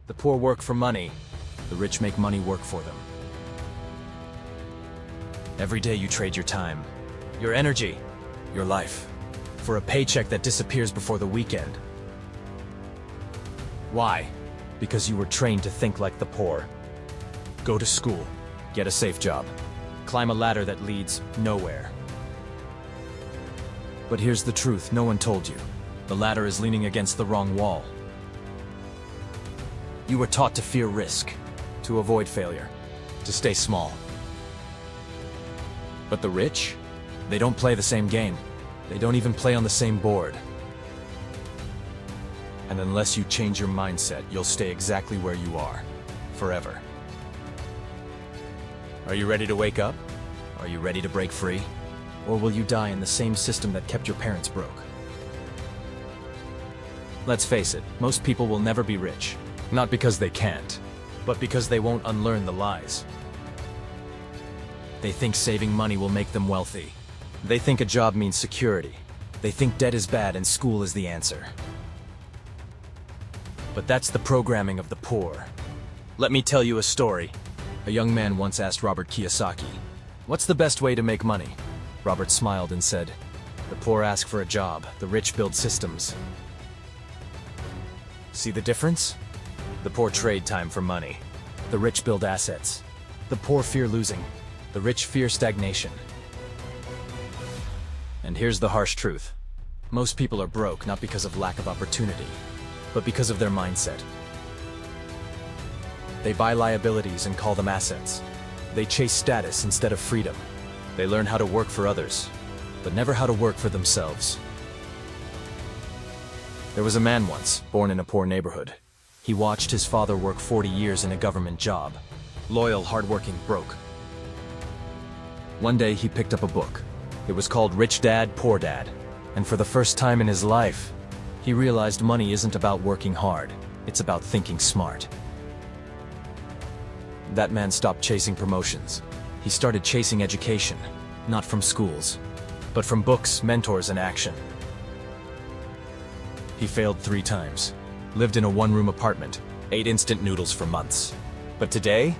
The poor work for money. The rich make money work for them. Every day you trade your time, your energy, your life, for a paycheck that disappears before the weekend. Why? Because you were trained to think like the poor. Go to school, get a safe job, climb a ladder that leads nowhere. But here's the truth no one told you. The ladder is leaning against the wrong wall. You were taught to fear risk, to avoid failure, to stay small. But the rich? They don't play the same game. They don't even play on the same board. And unless you change your mindset, you'll stay exactly where you are, forever. Are you ready to wake up? Are you ready to break free? Or will you die in the same system that kept your parents broke? Let's face it, most people will never be rich. Not because they can't, but because they won't unlearn the lies. They think saving money will make them wealthy. They think a job means security. They think debt is bad and school is the answer. But that's the programming of the poor. Let me tell you a story. A young man once asked Robert Kiyosaki, "What's the best way to make money?" Robert smiled and said, "The poor ask for a job, the rich build systems." See the difference? The poor trade time for money. The rich build assets. The poor fear losing. The rich fear stagnation. And here's the harsh truth. Most people are broke not because of lack of opportunity, but because of their mindset. They buy liabilities and call them assets. They chase status instead of freedom. They learn how to work for others, but never how to work for themselves. There was a man once, born in a poor neighborhood. He watched his father work 40 years in a government job. Loyal, hardworking, broke. One day he picked up a book. It was called Rich Dad, Poor Dad. And for the first time in his life, he realized money isn't about working hard. It's about thinking smart. That man stopped chasing promotions. He started chasing education, not from schools, but from books, mentors, and action. He failed 3 times, lived in a one-room apartment, ate instant noodles for months. But today,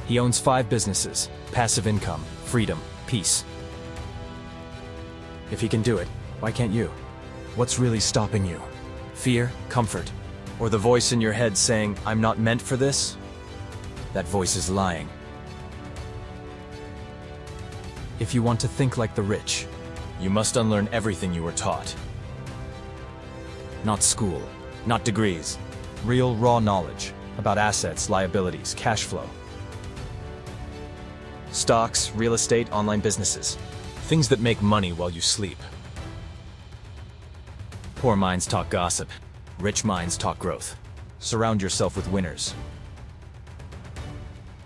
he owns 5 businesses, passive income, freedom, peace. If he can do it, why can't you? What's really stopping you? Fear, comfort, or the voice in your head saying, "I'm not meant for this"? That voice is lying. If you want to think like the rich, you must unlearn everything you were taught. Not school, not degrees. Real, raw knowledge about assets, liabilities, cash flow. Stocks, real estate, online businesses. Things that make money while you sleep. Poor minds talk gossip. Rich minds talk growth. Surround yourself with winners.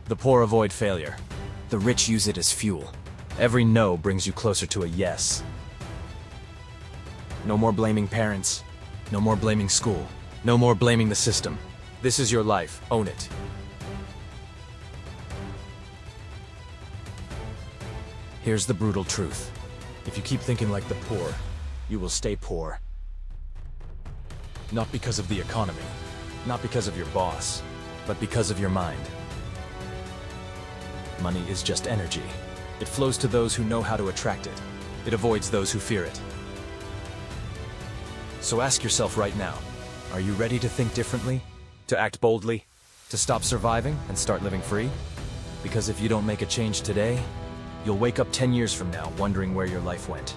The poor avoid failure. The rich use it as fuel. Every no brings you closer to a yes. No more blaming parents. No more blaming school. No more blaming the system. This is your life. Own it. Here's the brutal truth. If you keep thinking like the poor, you will stay poor. Not because of the economy, not because of your boss, but because of your mind. Money is just energy. It flows to those who know how to attract it. It avoids those who fear it. So ask yourself right now, are you ready to think differently? To act boldly? To stop surviving and start living free? Because if you don't make a change today, you'll wake up 10 years from now wondering where your life went.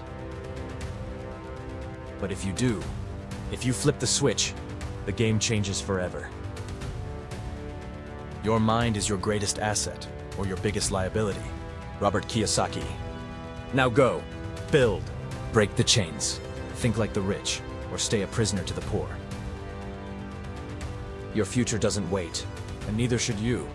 But if you do, if you flip the switch, the game changes forever. Your mind is your greatest asset, or your biggest liability. Robert Kiyosaki. Now go, build, break the chains, think like the rich, or stay a prisoner to the poor. Your future doesn't wait, and neither should you.